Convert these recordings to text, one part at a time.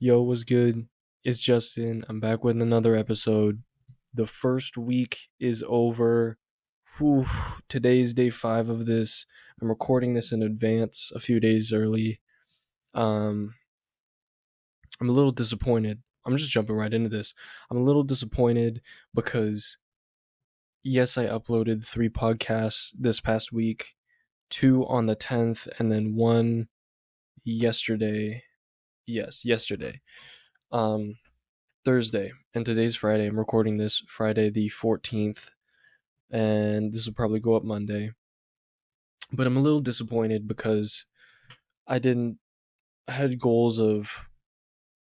Yo, what's good? It's Justin. I'm back with another episode. The first week is over. Whew, today's day 5 of this. I'm recording this in advance, a few days early. Um, I'm a little disappointed. I'm just jumping right into this. I'm a little disappointed because, yes, I uploaded 3 podcasts this past week, 2 on the 10th, and then 1 yesterday. Yes, yesterday. Um, Thursday, and today's Friday. I'm recording this Friday the 14th, and this will probably go up Monday. But I'm a little disappointed because I had goals of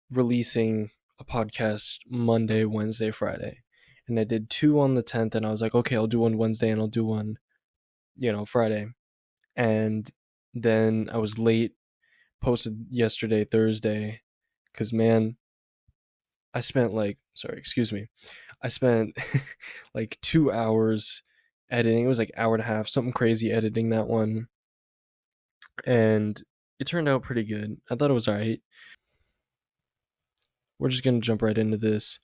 releasing a podcast Monday, Wednesday, Friday. And I did 2 on the 10th, and I was like, okay, I'll do one Wednesday and I'll do one, Friday. And then I was late, posted yesterday, Thursday, because man, I spent I spent like 2 hours editing. It was like hour and a half, something crazy editing that one. And it turned out pretty good. I thought it was alright. We're just going to jump right into this.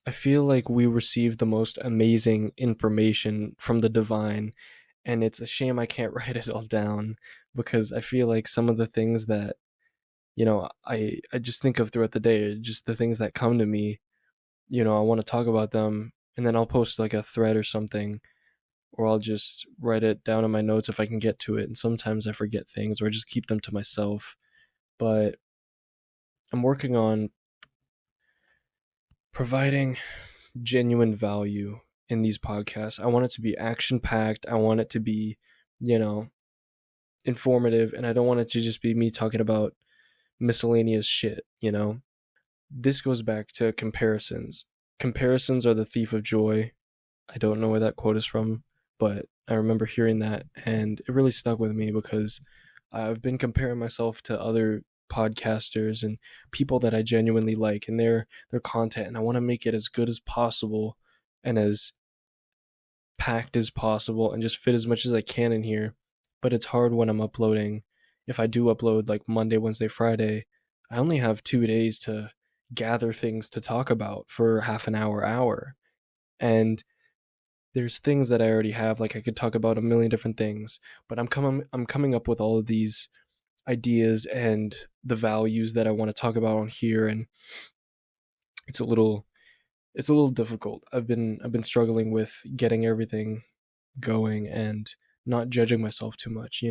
I feel like we received the most amazing information from the divine, and it's a shame I can't write it all down because I feel like some of the things that, I just think of throughout the day, just the things that come to me, I want to talk about them, and then I'll post like a thread or something, or I'll just write it down in my notes if I can get to it. And sometimes I forget things or I just keep them to myself. But I'm working on providing genuine value in these podcasts. I want it to be action packed. I want it to be, you know, informative. And I don't want it to just be me talking about miscellaneous shit. This goes back to comparisons. Comparisons are the thief of joy. I don't know where that quote is from, but I remember hearing that and it really stuck with me because I've been comparing myself to other podcasters and people that I genuinely like and their content, and I want to make it as good as possible and as packed as possible and just fit as much as I can in here. But it's hard when I'm uploading. If I do upload like Monday, Wednesday, Friday, I only have 2 days to gather things to talk about for half an hour. And there's things that I already have, like I could talk about a million different things, but I'm coming up with all of these ideas and the values that I want to talk about on here, and it's a little difficult. I've been struggling with getting everything going and not judging myself too much.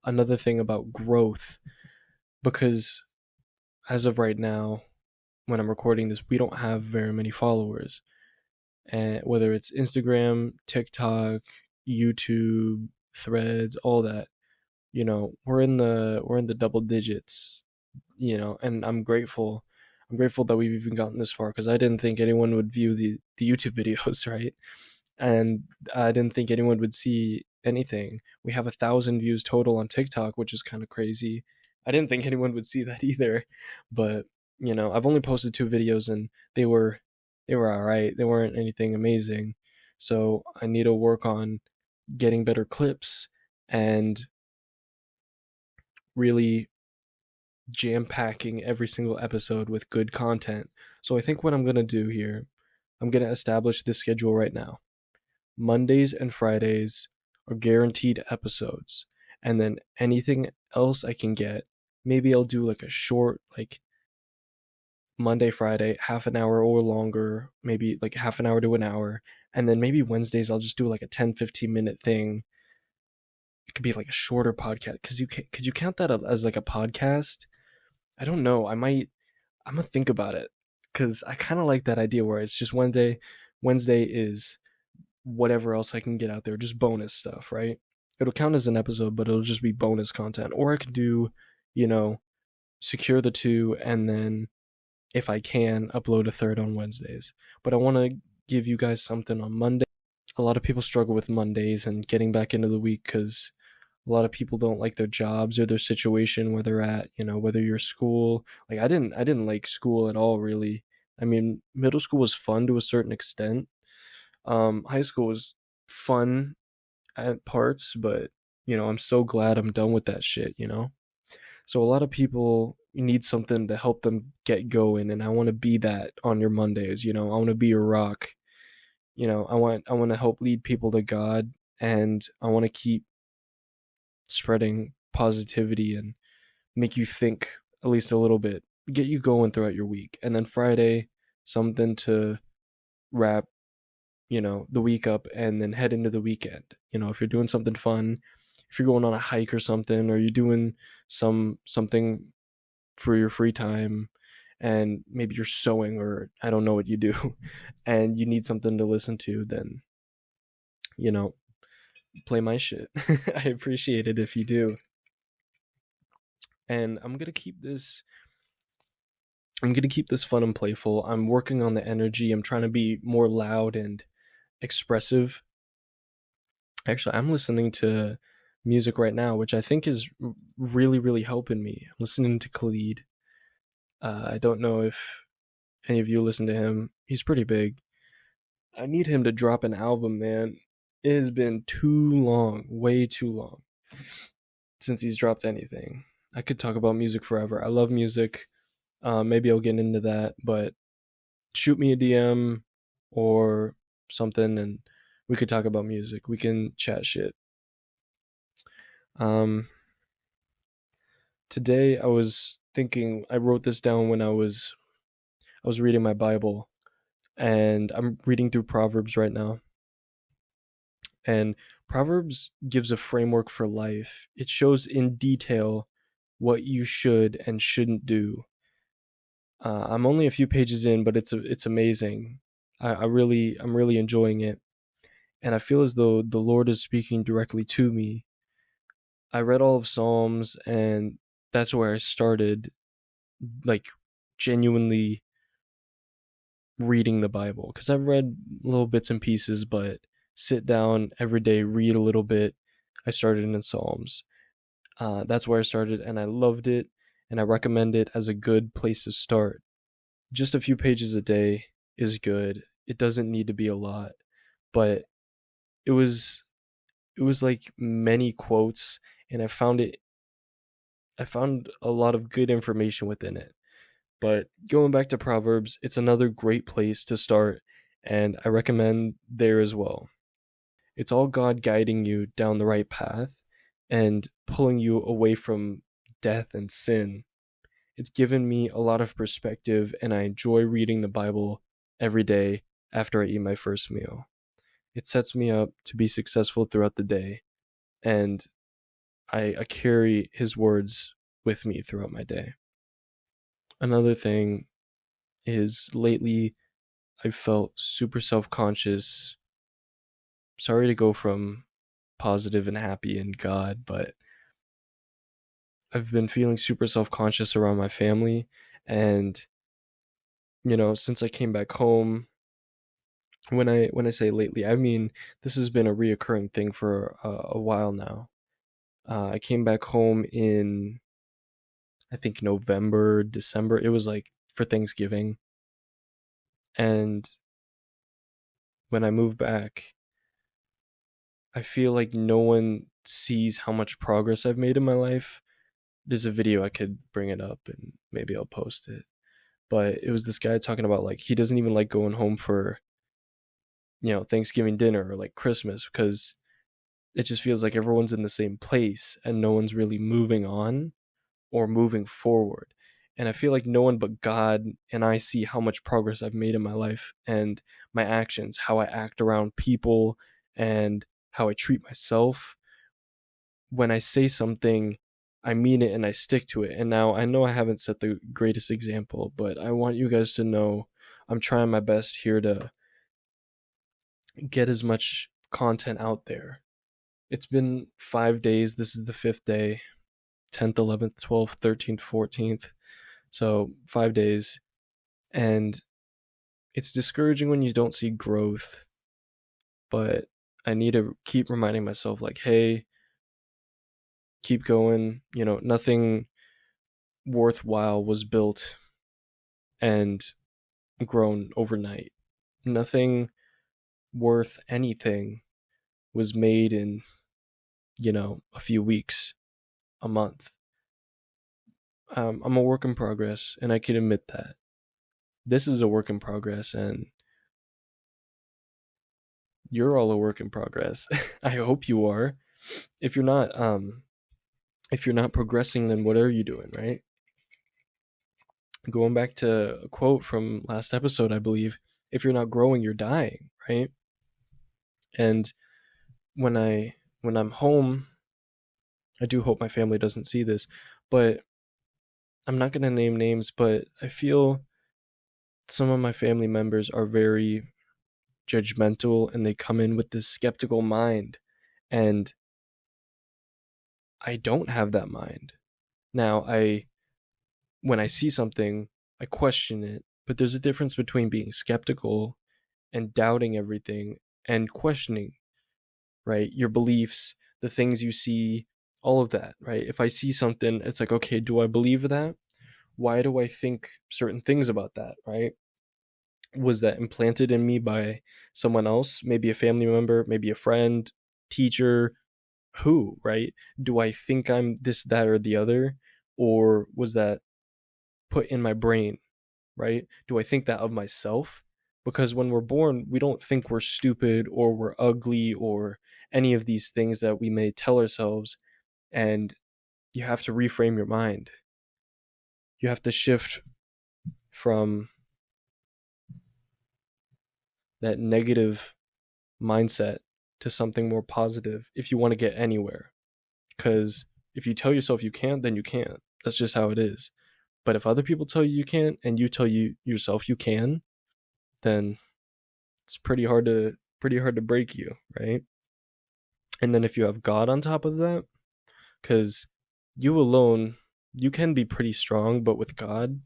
Another thing about growth, because as of right now, when I'm recording this, we don't have very many followers. And whether it's Instagram, TikTok, YouTube, Threads, all that, we're in the double digits, and I'm grateful. I'm grateful that we've even gotten this far because I didn't think anyone would view the YouTube videos, right? And I didn't think anyone would see anything. We have 1,000 views total on TikTok, which is kind of crazy. I didn't think anyone would see that either, but I've only posted 2 videos and they were all right. They weren't anything amazing. So I need to work on getting better clips and really jam packing every single episode with good content. So I think what I'm going to do here, I'm going to establish this schedule right now. Mondays and Fridays are guaranteed episodes. And then anything else I can get, maybe I'll do like a short, like Monday, Friday, half an hour or longer, maybe like half an hour to an hour. And then maybe Wednesdays I'll just do like a 10-15 minute thing. It could be like a shorter podcast. Could you count that as like a podcast? I don't know. I'm gonna think about it because I kind of like that idea where it's just one day. Wednesday is whatever else I can get out there, just bonus stuff, right? It'll count as an episode, but it'll just be bonus content. Or I could do, you know, secure the 2 and then if I can upload a third on Wednesdays. But I want to give you guys something on Monday. A lot of people struggle with Mondays and getting back into the week because a lot of people don't like their jobs or their situation where they're at, whether you're school. Like I didn't like school at all, really. I mean, middle school was fun to a certain extent. High school was fun at parts, but I'm so glad I'm done with that shit. So a lot of people need something to help them get going, and I want to be that on your Mondays. I want to be your rock. I want to help lead people to God, and I want to keep spreading positivity and make you think at least a little bit, get you going throughout your week. And then Friday, something to wrap, the week up and then head into the weekend. If you're doing something fun, if you're going on a hike or something, or you're doing something for your free time, and maybe you're sewing, or I don't know what you do, and you need something to listen to, then, play my shit. I appreciate it if you do. And I'm going to keep this fun and playful. I'm working on the energy. I'm trying to be more loud and expressive. Actually, I'm listening to music right now, which I think is really, really helping me. I'm listening to Khalid. I don't know if any of you listen to him. He's pretty big. I need him to drop an album, man. It has been too long, way too long, since he's dropped anything. I could talk about music forever. I love music. Maybe I'll get into that, but shoot me a DM or something, and we could talk about music. We can chat shit. Today I was thinking, I wrote this down when I was reading my Bible, and I'm reading through Proverbs right now. And Proverbs gives a framework for life. It shows in detail what you should and shouldn't do. I'm only a few pages in, but it's amazing. I'm really enjoying it, and I feel as though the Lord is speaking directly to me. I read all of Psalms, and that's where I started, like, genuinely reading the Bible, because I've read little bits and pieces, but sit down every day, read a little bit. I started in Psalms. That's where I started, and I loved it, and I recommend it as a good place to start. Just a few pages a day is good. It doesn't need to be a lot, but it was like many quotes, and I found a lot of good information within it. But going back to Proverbs, it's another great place to start, and I recommend there as well. It's all God guiding you down the right path and pulling you away from death and sin. It's given me a lot of perspective, and I enjoy reading the Bible every day after I eat my first meal. It sets me up to be successful throughout the day, and I carry his words with me throughout my day. Another thing is, lately I've felt super self-conscious. Sorry to go from positive and happy in God, but I've been feeling super self-conscious around my family, and since I came back home, when I say lately, I mean this has been a reoccurring thing for a while now. I came back home in, I think, November, December. It was like for Thanksgiving, and when I moved back, I feel like no one sees how much progress I've made in my life. There's a video, I could bring it up and maybe I'll post it. But it was this guy talking about, like, he doesn't even like going home for, Thanksgiving dinner or like Christmas, because it just feels like everyone's in the same place and no one's really moving on or moving forward. And I feel like no one but God and I see how much progress I've made in my life and my actions, how I act around people and how I treat myself. When I say something, I mean it and I stick to it. And now I know I haven't set the greatest example, but I want you guys to know I'm trying my best here to get as much content out there. It's been 5 days. This is the 5th day, 10th, 11th, 12th, 13th, 14th. So 5 days. And it's discouraging when you don't see growth, but I need to keep reminding myself, like, hey, keep going. Nothing worthwhile was built and grown overnight. Nothing worth anything was made in, a few weeks, a month. I'm a work in progress, and I can admit that. This is a work in progress, and you're all a work in progress. I hope you are. If you're not, progressing, then what are you doing, right? Going back to a quote from last episode, I believe, if you're not growing, you're dying, right? And when I'm home, I do hope my family doesn't see this, but I'm not going to name names, but I feel some of my family members are very judgmental, and they come in with this skeptical mind, and I don't have that mind. Now, when I see something, I question it, but there's a difference between being skeptical and doubting everything and questioning, right? Your beliefs, the things you see, all of that, right? If I see something, it's like, okay, do I believe that? Why do I think certain things about that, right? Was that implanted in me by someone else? Maybe a family member, maybe a friend, teacher, who, right? Do I think I'm this, that, or the other? Or was that put in my brain, right? Do I think that of myself? Because when we're born, we don't think we're stupid or we're ugly or any of these things that we may tell ourselves. And you have to reframe your mind. You have to shift from that negative mindset to something more positive if you want to get anywhere. Because if you tell yourself you can't, then you can't. That's just how it is. But if other people tell you can't and you tell yourself you can, then it's pretty hard to break you, right? And then if you have God on top of that, because you alone, you can be pretty strong, but with God,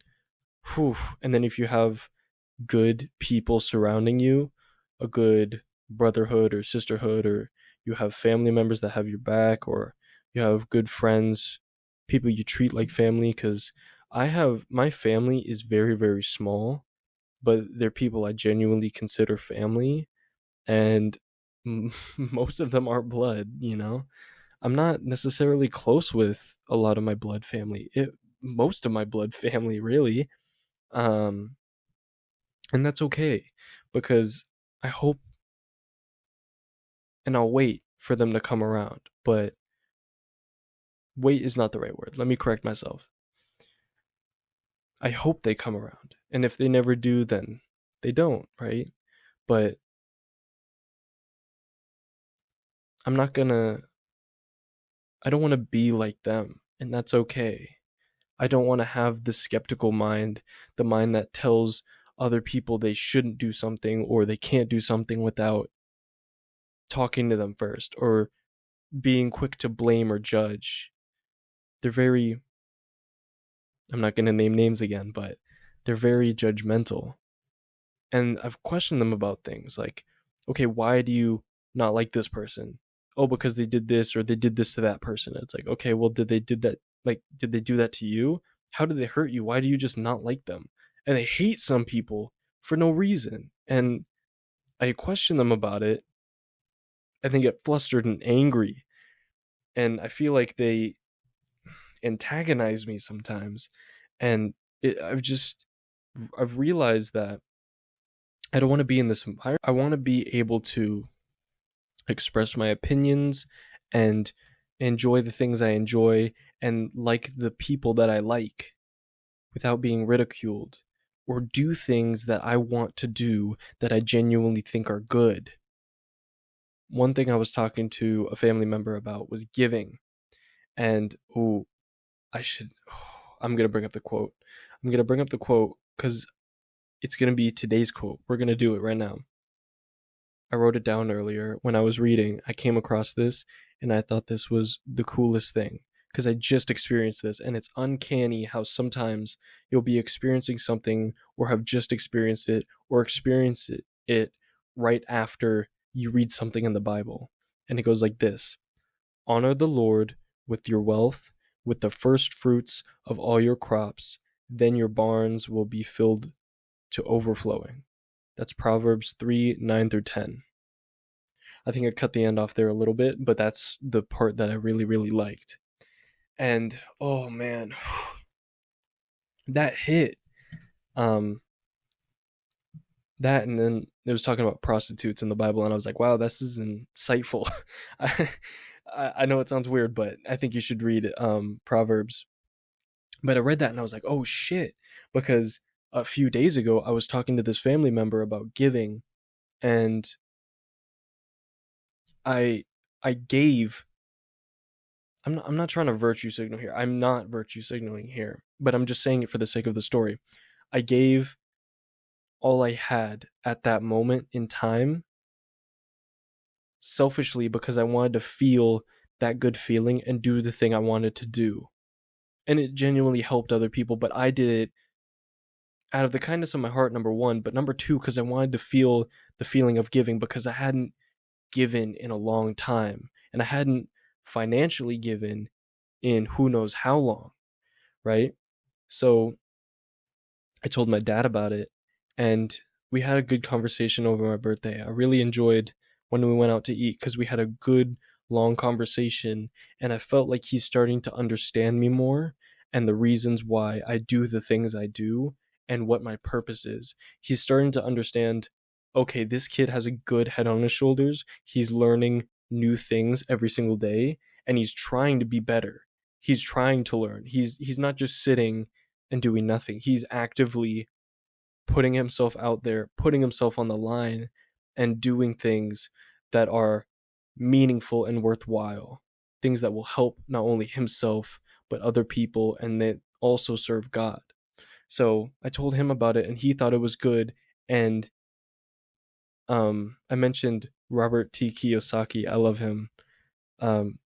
whew. And then if you have good people surrounding you, a good brotherhood or sisterhood, or you have family members that have your back, or you have good friends, people you treat like family. Because my family is very, very small, but they're people I genuinely consider family, and most of them are blood. I'm not necessarily close with a lot of my blood family. Most of my blood family, really. Um, and that's okay, because I hope, and I'll wait for them to come around. But wait is not the right word. Let me correct myself. I hope they come around. And if they never do, then they don't, right? But I'm not gonna, I don't want to be like them, and that's okay. I don't want to have the skeptical mind, the mind that tells other people they shouldn't do something or they can't do something without talking to them first, or being quick to blame or judge. They're very, I'm not going to name names again, but they're very judgmental. And I've questioned them about things like, okay, why do you not like this person? Oh, because they did this or they did this to that person. It's like, okay, well, did they do that to you? How did they hurt you? Why do you just not like them? And they hate some people for no reason. And I question them about it, and they get flustered and angry. And I feel like they antagonize me sometimes. And I've realized that I don't want to be in this environment. I want to be able to express my opinions and enjoy the things I enjoy and like the people that I like without being ridiculed, or do things that I want to do that I genuinely think are good. One thing I was talking to a family member about was giving. And I'm going to bring up the quote. I'm going to bring up the quote because it's going to be today's quote. We're going to do it right now. I wrote it down earlier when I was reading. I came across this and I thought this was the coolest thing because I just experienced this, and it's uncanny how sometimes you'll be experiencing something or have just experienced it or experience it right after you read something in the Bible. And it goes like this: honor the Lord with your wealth, with the first fruits of all your crops, then your barns will be filled to overflowing. That's Proverbs 3:9-10. I think I cut the end off there a little bit, but that's the part that I really, really liked. And oh man, that hit. That, and then it was talking about prostitutes in the Bible, and I was like, wow, this is insightful. I, I know it sounds weird, but I think you should read Proverbs. But I read that and I was like, oh shit, because a few days ago I was talking to this family member about giving, and I I gave. I'm not trying to virtue signal here. I'm not virtue signaling here, but I'm just saying it for the sake of the story. I gave all I had at that moment in time selfishly because I wanted to feel that good feeling and do the thing I wanted to do. And it genuinely helped other people, but I did it out of the kindness of my heart, number one, but number two, because I wanted to feel the feeling of giving because I hadn't given in a long time and I hadn't financially given in who knows how long, right? So I told my dad about it, and we had a good conversation over my birthday. I really enjoyed when we went out to eat because we had a good long conversation, and I felt like he's starting to understand me more and the reasons why I do the things I do and what my purpose is. He's starting to understand, okay, this kid has a good head on his shoulders. He's learning new things every single day and he's trying to be better. He's trying to learn. He's not just sitting and doing nothing. He's actively putting himself out there, putting himself on the line, and doing things that are meaningful and worthwhile. Things that will help not only himself, but other people, and that also serve God. So I told him about it, and he thought it was good. And I mentioned Robert T. Kiyosaki. I love him. Um,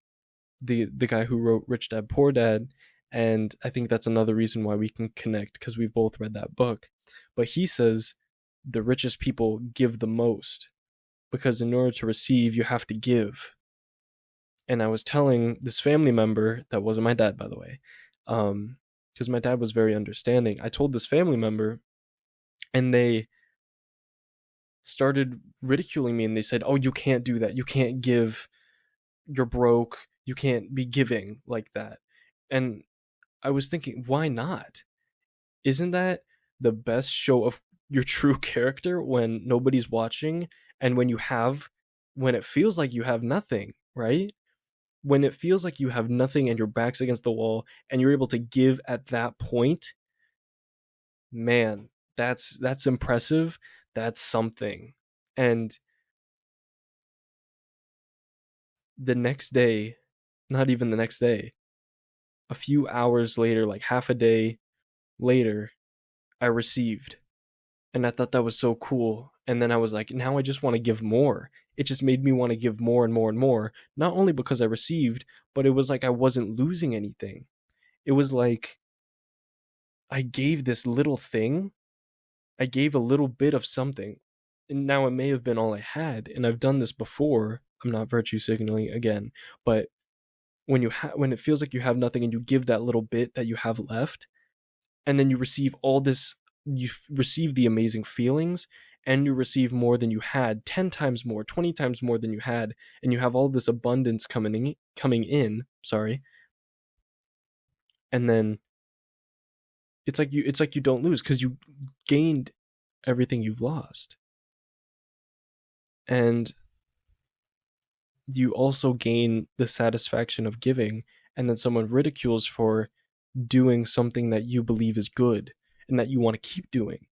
the guy who wrote Rich Dad Poor Dad, and I think that's another reason why we can connect because we've both read that book. But he says the richest people give the most because in order to receive, you have to give. And I was telling this family member that wasn't my dad, by the way, because my dad was very understanding. I told this family member, and they started ridiculing me, and they said, "Oh, you can't do that. You can't give. You're broke. You can't be giving like that." And I was thinking, why not? Isn't that the best show of your true character when nobody's watching and when it feels like you have nothing, right? When it feels like you have nothing and your back's against the wall and you're able to give at that point, man, that's impressive. That's something. And the next day, not even the next day, a few hours later, like half a day later, I received. And I thought that was so cool. And then I was like, now I just want to give more. It just made me want to give more and more and more. Not only because I received, but it was like I wasn't losing anything. It was like I gave this little thing. I gave a little bit of something. And now it may have been all I had. And I've done this before. I'm not virtue signaling again. But when it feels like you have nothing and you give that little bit that you have left, and then you receive all this, you receive the amazing feelings, and you receive more than you had, 10 times more, 20 times more than you had, and you have all this abundance coming in, sorry. And then it's like you don't lose because you gained everything you've lost. And you also gain the satisfaction of giving, and then someone ridicules for doing something that you believe is good and that you want to keep doing.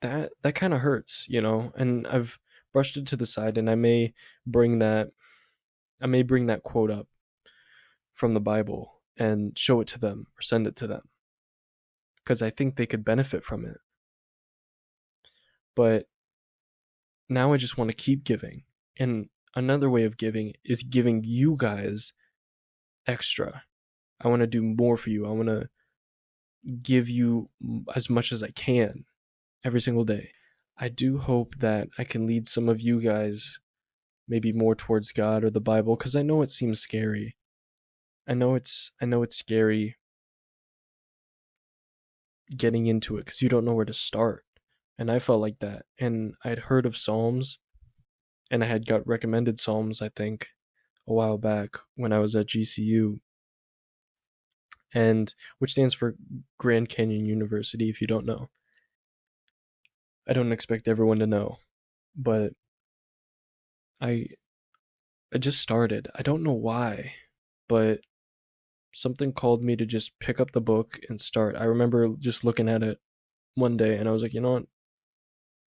That kind of hurts, and I've brushed it to the side, and I may bring that quote up from the Bible and show it to them or send it to them because I think they could benefit from it. But now I just want to keep giving. And another way of giving is giving you guys extra. I want to do more for you. I want to give you as much as I can every single day. I do hope that I can lead some of you guys maybe more towards God or the Bible because I know it seems scary. I know it's scary getting into it because you don't know where to start. And I felt like that. And I'd heard of Psalms, and I had got recommended Psalms, I think, a while back when I was at GCU. and which stands for Grand Canyon University, if you don't know. I don't expect everyone to know, but I just started. I don't know why, but something called me to just pick up the book and start. I remember just looking at it one day and I was like, you know what?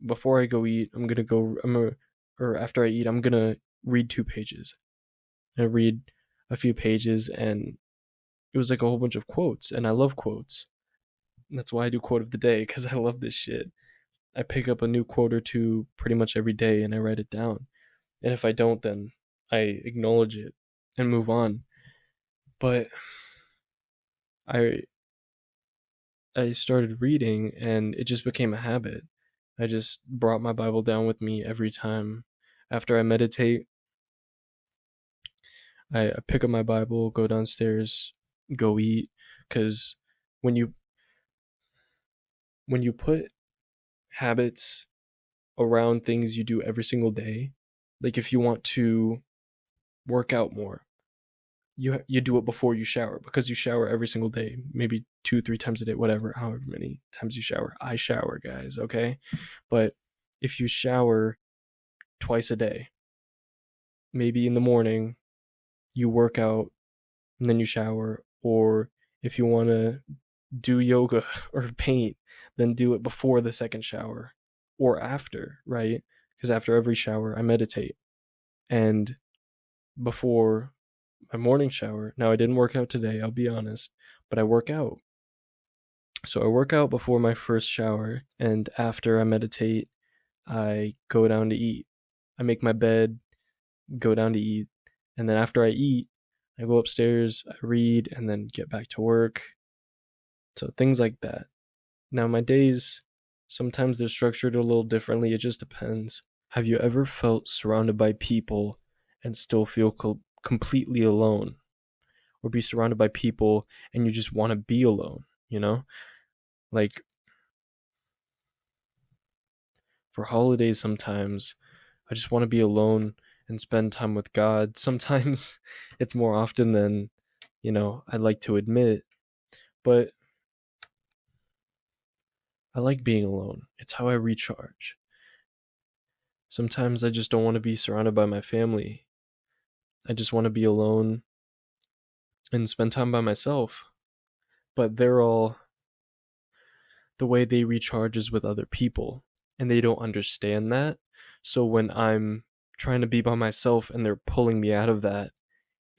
Before I go eat, or after I eat, I'm gonna read 2 pages. I read a few pages and it was like a whole bunch of quotes, and I love quotes. And that's why I do quote of the day, because I love this shit. I pick up a new quote or two pretty much every day and I write it down. And if I don't, then I acknowledge it and move on. But I I started reading and it just became a habit. I just brought my Bible down with me every time. After I meditate, I pick up my Bible, go downstairs, go eat. Because when you put habits around things you do every single day, like if you want to work out more, you do it before you shower, because you shower every single day, maybe 2-3 times a day, whatever, however many times you shower. I shower, guys, okay? But if you shower twice a day, maybe in the morning you work out and then you shower, or if you want to do yoga or paint, then do it before the second shower or after, right? Because after every shower I meditate, and before my morning shower, now I didn't work out today, I'll be honest, but I work out. So I work out before my first shower, and after I meditate, I go down to eat. I make my bed, go down to eat, and then after I eat, I go upstairs, I read, and then get back to work. So things like that. Now my days, sometimes they're structured a little differently, it just depends. Have you ever felt surrounded by people and still feel completely alone? Or be surrounded by people and you just want to be alone, you know? Like, for holidays sometimes, I just want to be alone and spend time with God. Sometimes it's more often than, I'd like to admit. But I like being alone. It's how I recharge. Sometimes I just don't want to be surrounded by my family. I just want to be alone and spend time by myself. But the way they recharge is with other people, and they don't understand that. So when I'm trying to be by myself and they're pulling me out of that,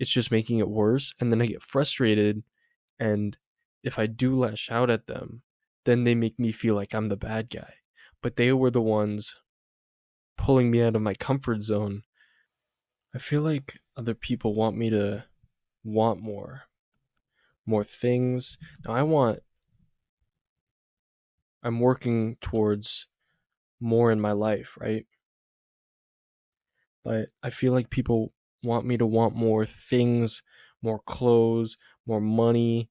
it's just making it worse. And then I get frustrated, and if I do lash out at them, then they make me feel like I'm the bad guy. But they were the ones pulling me out of my comfort zone. I feel like other people want me to want more things. Now I'm working towards more in my life, right? But I feel like people want me to want more things, more clothes, more money,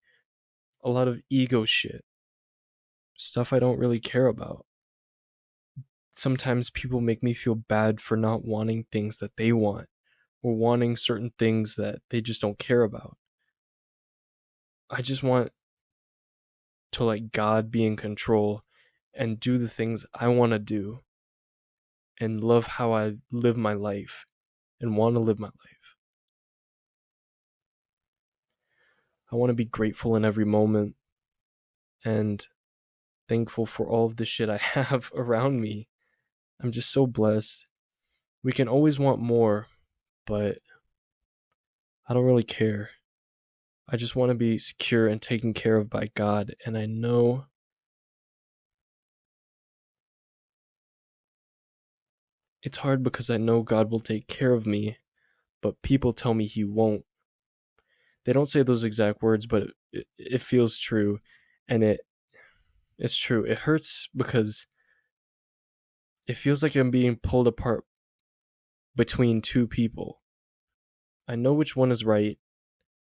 a lot of ego shit, stuff I don't really care about. Sometimes people make me feel bad for not wanting things that they want, or wanting certain things that they just don't care about. I just want to let God be in control and do the things I want to do and love how I live my life and want to live my life. I want to be grateful in every moment and thankful for all of the shit I have around me. I'm just so blessed. We can always want more, but I don't really care. I just want to be secure and taken care of by God, and I know it's hard because I know God will take care of me, but people tell me He won't. They don't say those exact words, but it feels true, and it's true. It hurts because it feels like I'm being pulled apart between two people. I know which one is right,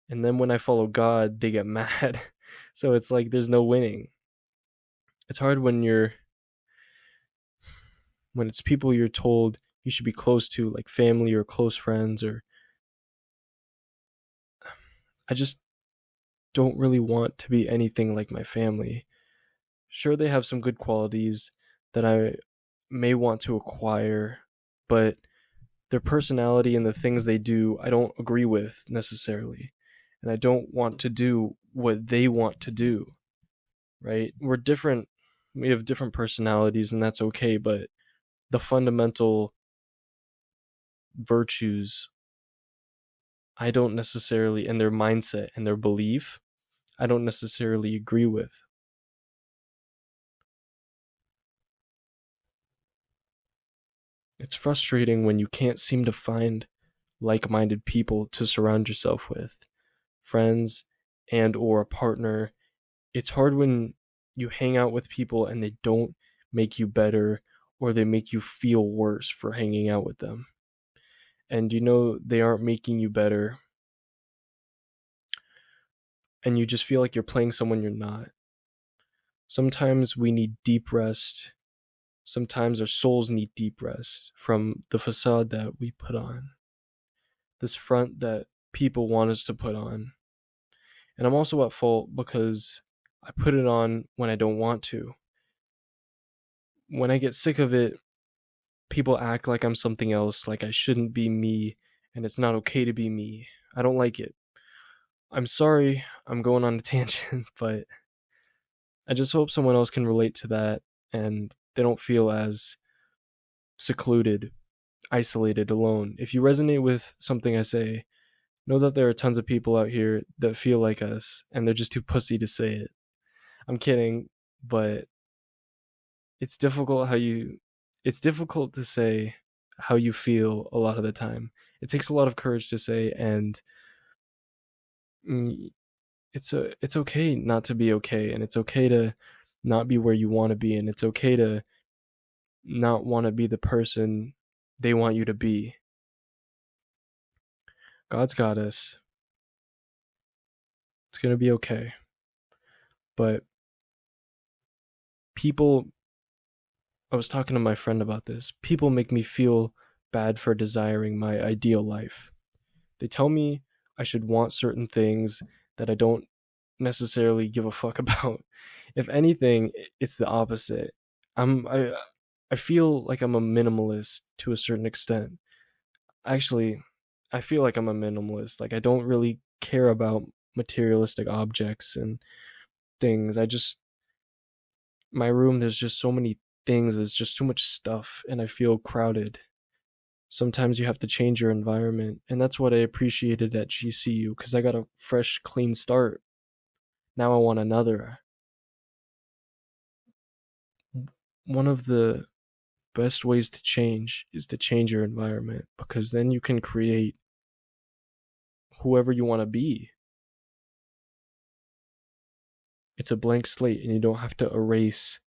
and then when I follow God, they get mad. So it's like there's no winning. It's hard when it's people you're told you should be close to, like family or close friends, or I just don't really want to be anything like my family. Sure, they have some good qualities that I may want to acquire, but their personality and the things they do, I don't agree with necessarily. And I don't want to do what they want to do, right? We're different. We have different personalities, and that's okay, but the fundamental virtues, I don't necessarily, and their mindset and their belief, I don't necessarily agree with. It's frustrating when you can't seem to find like-minded people to surround yourself with, friends and or a partner. It's hard when you hang out with people and they don't make you better, or they make you feel worse for hanging out with them. And you know they aren't making you better, and you just feel like you're playing someone you're not. Sometimes we need deep rest. Sometimes our souls need deep rest from the facade that we put on, this front that people want us to put on. And I'm also at fault because I put it on when I don't want to. When I get sick of it, people act like I'm something else, like I shouldn't be me, and it's not okay to be me. I don't like it. I'm sorry, I'm going on a tangent, but I just hope someone else can relate to that and they don't feel as secluded, isolated, alone. If you resonate with something I say, know that there are tons of people out here that feel like us and they're just too pussy to say it. I'm kidding, but it's difficult it's difficult to say how you feel a lot of the time. It takes a lot of courage to say, and it's okay not to be okay, and it's okay to not be where you want to be, and it's okay to not want to be the person they want you to be. God's got us. It's going to be okay. But people, I was talking to my friend about this. People make me feel bad for desiring my ideal life. They tell me I should want certain things that I don't necessarily give a fuck about. If anything, it's the opposite. I feel like I'm a minimalist to a certain extent. Actually, I feel like I'm a minimalist. Like I don't really care about materialistic objects and things. My room, there's just so many things. There's just too much stuff and I feel crowded. Sometimes you have to change your environment, and that's what I appreciated at GCU because I got a fresh, clean start. Now I want another. One of the best ways to change is to change your environment, because then you can create whoever you want to be. It's a blank slate, and you don't have to erase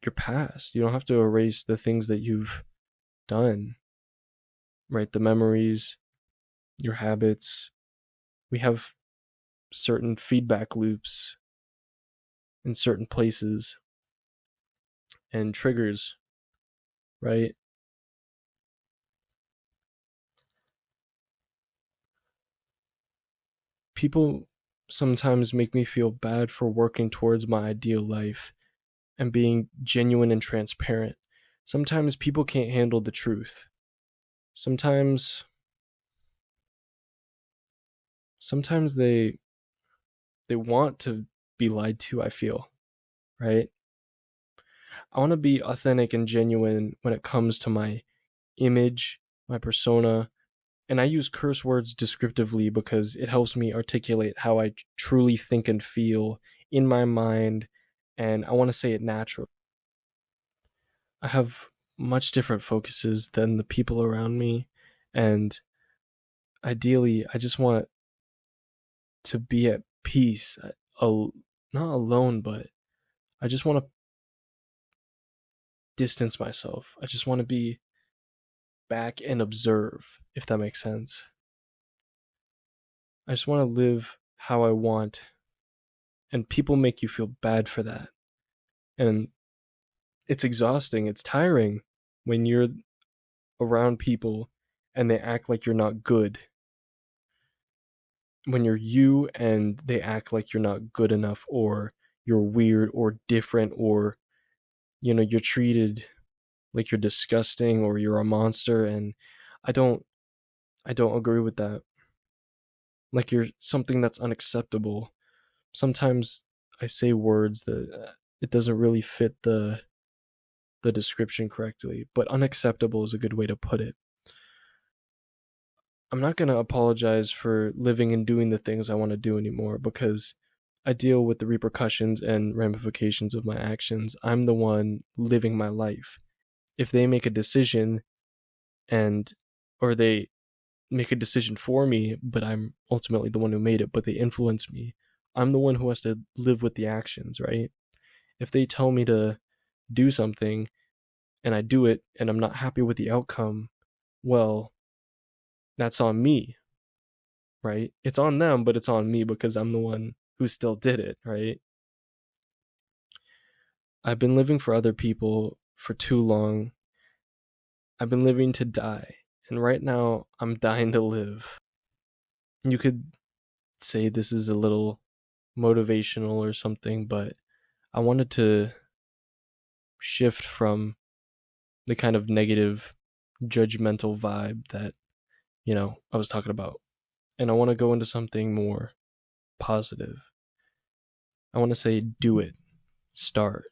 your past. You don't have to erase the things that you've done, right? The memories, your habits. We have certain feedback loops in certain places and triggers, right? People sometimes make me feel bad for working towards my ideal life and being genuine and transparent. Sometimes people can't handle the truth. Sometimes they want to be lied to, I feel, right? I want to be authentic and genuine when it comes to my image, my persona, and I use curse words descriptively because it helps me articulate how I truly think and feel in my mind, and I want to say it naturally. I have much different focuses than the people around me, and ideally, I just want to be at peace, not alone, but I just want to distance myself. I just want to be back and observe, if that makes sense. I just want to live how I want, and people make you feel bad for that. And it's exhausting, it's tiring when you're around people and they act like you're not good. when you're you and they act like you're not good enough, or you're weird or different, or you're treated like you're disgusting or you're a monster. And I don't I don't agree with that. Like, you're something that's unacceptable. Sometimes I say words that it doesn't really fit the description correctly, but unacceptable is a good way to put it. I'm not going to apologize for living and doing the things I want to do anymore, because I deal with the repercussions and ramifications of my actions. I'm the one living my life. If they make a decision and or they make a decision for me, but I'm ultimately the one who made it, but they influence me, I'm the one who has to live with the actions, right? If they tell me to do something and I do it and I'm not happy with the outcome, well, that's on me, right? It's on them, but it's on me because I'm the one who still did it, right? I've been living for other people for too long. I've been living to die. And right now, I'm dying to live. You could say this is a little motivational or something, but I wanted to shift from the kind of negative, judgmental vibe that, I was talking about. And I want to go into something more positive. I want to say, do it. Start.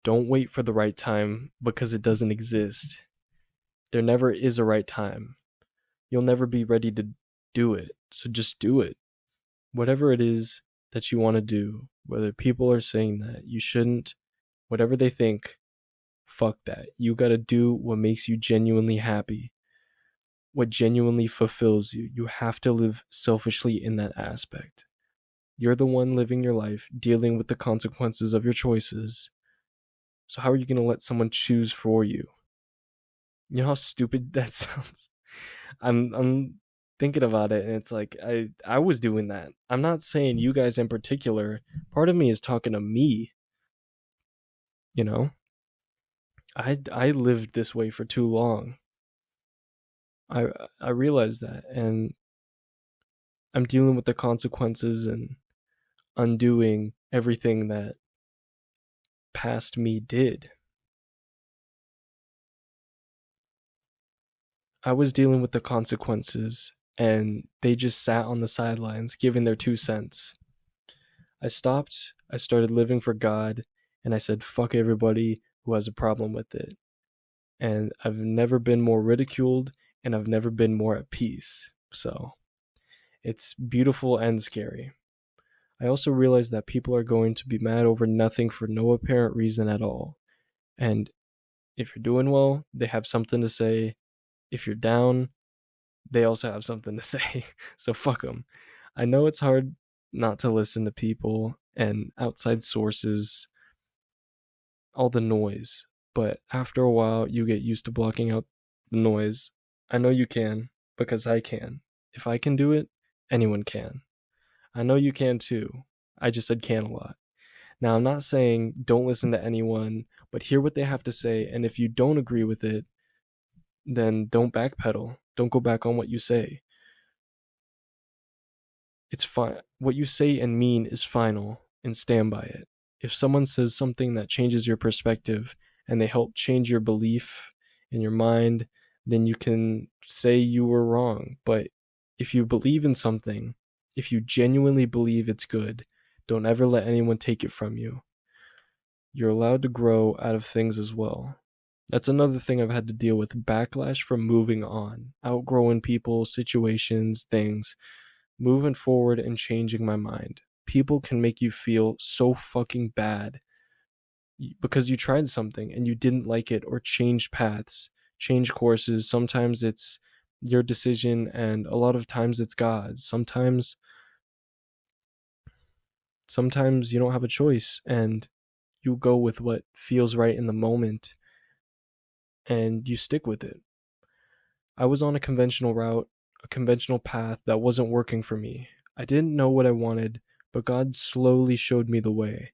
Don't wait for the right time, because it doesn't exist. There never is a right time. You'll never be ready to do it. So just do it. Whatever it is that you want to do, whether people are saying that you shouldn't, whatever they think, fuck that. You got to do what makes you genuinely happy, what genuinely fulfills you. You have to live selfishly in that aspect. You're the one living your life, dealing with the consequences of your choices. So how are you going to let someone choose for you? You know how stupid that sounds? I'm thinking about it, and it's like I was doing that. I'm not saying you guys in particular. Part of me is talking to me. I lived this way for too long. I realized that, and I'm dealing with the consequences and undoing everything that past me did. I was dealing with the consequences, and they just sat on the sidelines giving their 2 cents. I stopped, I started living for God, and I said, fuck everybody who has a problem with it. And I've never been more ridiculed, and I've never been more at peace. So it's beautiful and scary. I also realized that people are going to be mad over nothing for no apparent reason at all. And if you're doing well, they have something to say. If you're down, they also have something to say. So fuck them. I know it's hard not to listen to people and outside sources, all the noise, but after a while you get used to blocking out the noise. I know you can, because I can. If I can do it, anyone can. I know you can too. I just said can a lot. Now, I'm not saying don't listen to anyone, but hear what they have to say, and if you don't agree with it, then don't backpedal. Don't go back on what you say. It's fine. What you say and mean is final, and stand by it. If someone says something that changes your perspective and they help change your belief in your mind, then you can say you were wrong. But if you believe in something, if you genuinely believe it's good, don't ever let anyone take it from you. You're allowed to grow out of things as well. That's another thing I've had to deal with: backlash from moving on, outgrowing people, situations, things, moving forward and changing my mind. People can make you feel so fucking bad because you tried something and you didn't like it, or changed paths, change courses. Sometimes it's your decision, and a lot of times it's God's. Sometimes you don't have a choice, and you go with what feels right in the moment, and you stick with it. I was on a conventional route, a conventional path that wasn't working for me. I didn't know what I wanted, but God slowly showed me the way.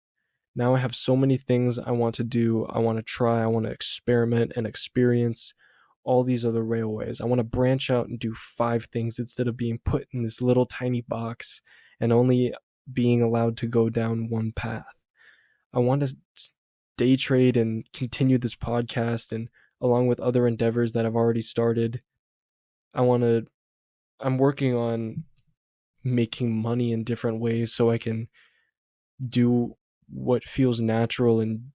Now I have so many things I want to do, I want to try, I want to experiment and experience. all these other railways. I want to branch out and do 5 things instead of being put in this little tiny box and only being allowed to go down one path. I want to day trade and continue this podcast, and along with other endeavors that I've already started. I'm working on making money in different ways so I can do what feels natural and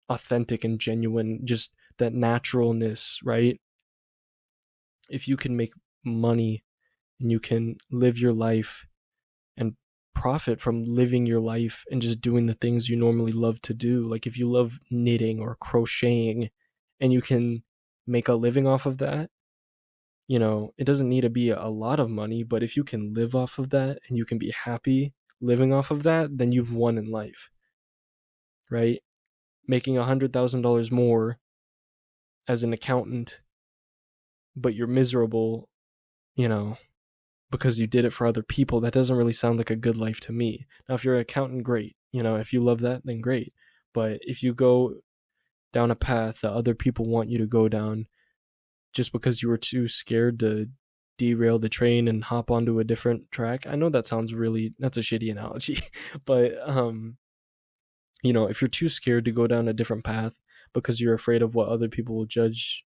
authentic and genuine, just that naturalness, right? If you can make money and you can live your life and profit from living your life and just doing the things you normally love to do, like if you love knitting or crocheting and you can make a living off of that, you know, it doesn't need to be a lot of money, but if you can live off of that and you can be happy living off of that, then you've won in life, right? Making $100,000 more as an accountant, but you're miserable, you know, because you did it for other people, that doesn't really sound like a good life to me. Now, if you're an accountant, great. You know, if you love that, then great. But if you go down a path that other people want you to go down just because you were too scared to derail the train and hop onto a different track, I know that sounds that's a shitty analogy, but you know, if you're too scared to go down a different path because you're afraid of what other people will judge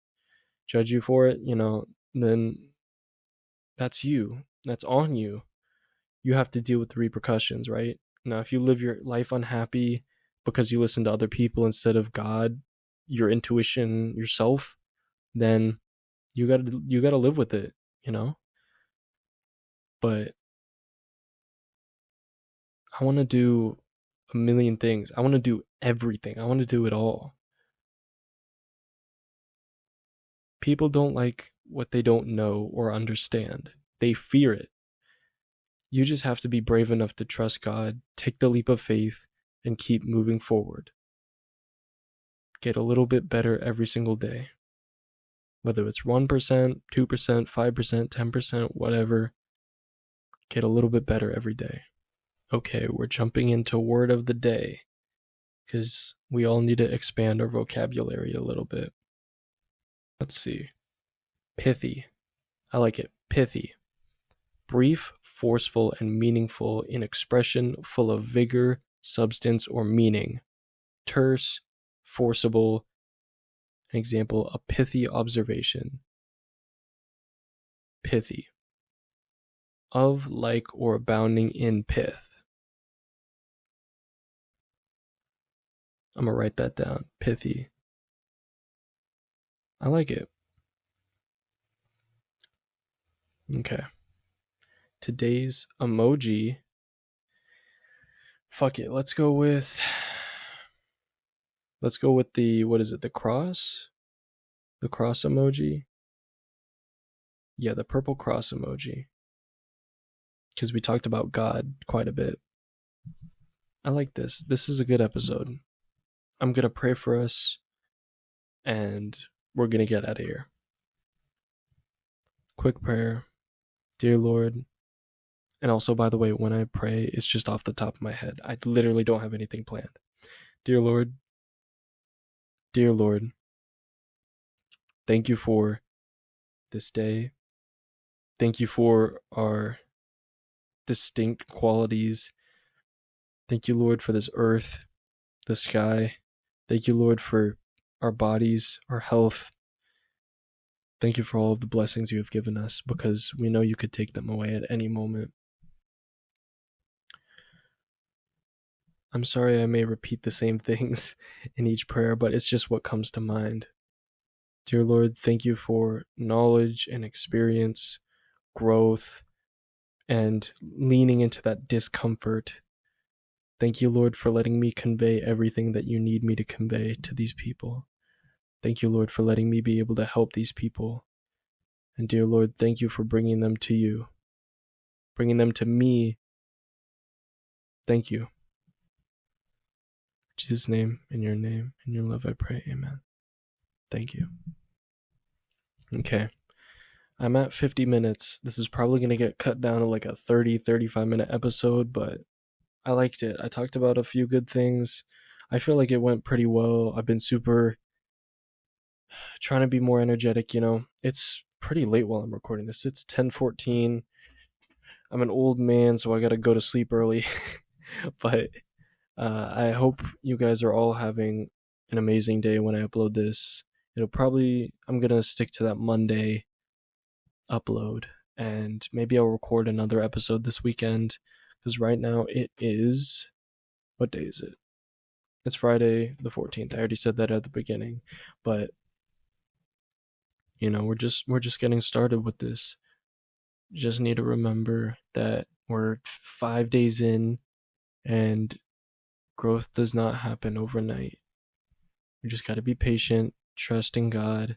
you for it, you know, then that's you. That's on you. You have to deal with the repercussions, right? Now, if you live your life unhappy because you listen to other people instead of God, your intuition, yourself, then you gotta live with it, you know? But I want to do a million things. I want to do everything. I want to do it all. People don't like what they don't know or understand. They fear it. You just have to be brave enough to trust God, take the leap of faith, and keep moving forward. Get a little bit better every single day. Whether it's 1%, 2%, 5%, 10%, whatever, get a little bit better every day. Okay, we're jumping into word of the day because we all need to expand our vocabulary a little bit. Let's see. Pithy. I like it. Pithy. Brief, forceful, and meaningful in expression, full of vigor, substance, or meaning. Terse, forcible. An example, a pithy observation. Pithy. Of, like, or abounding in pith. I'm going to write that down. Pithy. I like it. Okay. Today's emoji. Fuck it. Let's go with the, what is it? The cross? The cross emoji? Yeah, the purple cross emoji. Because we talked about God quite a bit. I like this. This is a good episode. I'm going to pray for us and we're going to get out of here. Quick prayer. Dear Lord, and also, by the way, when I pray, it's just off the top of my head. I literally don't have anything planned. Dear Lord, thank you for this day. Thank you for our distinct qualities. Thank you, Lord, for this earth, the sky. Thank you, Lord, for our bodies, our health. Thank you for all of the blessings you have given us, because we know you could take them away at any moment. I'm sorry I may repeat the same things in each prayer, but it's just what comes to mind. Dear Lord, thank you for knowledge and experience, growth, and leaning into that discomfort. Thank you, Lord, for letting me convey everything that you need me to convey to these people. Thank you, Lord, for letting me be able to help these people. And dear Lord, thank you for bringing them to you, bringing them to me. Thank you. In Jesus' name, in your name, in your love I pray, amen. Thank you. Okay. I'm at 50 minutes. This is probably going to get cut down to like a 35 minute episode, but I liked it. I talked about a few good things. I feel like it went pretty well. I've been super trying to be more energetic. It's pretty late while I'm recording this. It's 10:14. I'm an old man, so I gotta go to sleep early. But I hope you guys are all having an amazing day when I upload this. I'm gonna stick to that Monday upload, and maybe I'll record another episode this weekend, because right now what day is it? It's Friday the 14th. I already said that at the beginning, but we're just getting started with this. Just need to remember that we're 5 days in, and growth does not happen overnight. We just got to be patient, trust in God,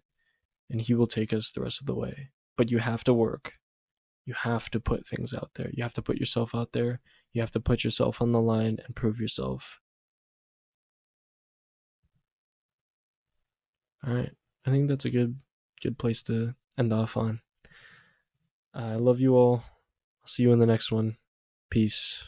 and He will take us the rest of the way. But you have to work. You have to put things out there. You have to put yourself out there. You have to put yourself on the line and prove yourself. All right. I think that's a good place to end off on. I love you all. I'll see you in the next one. Peace.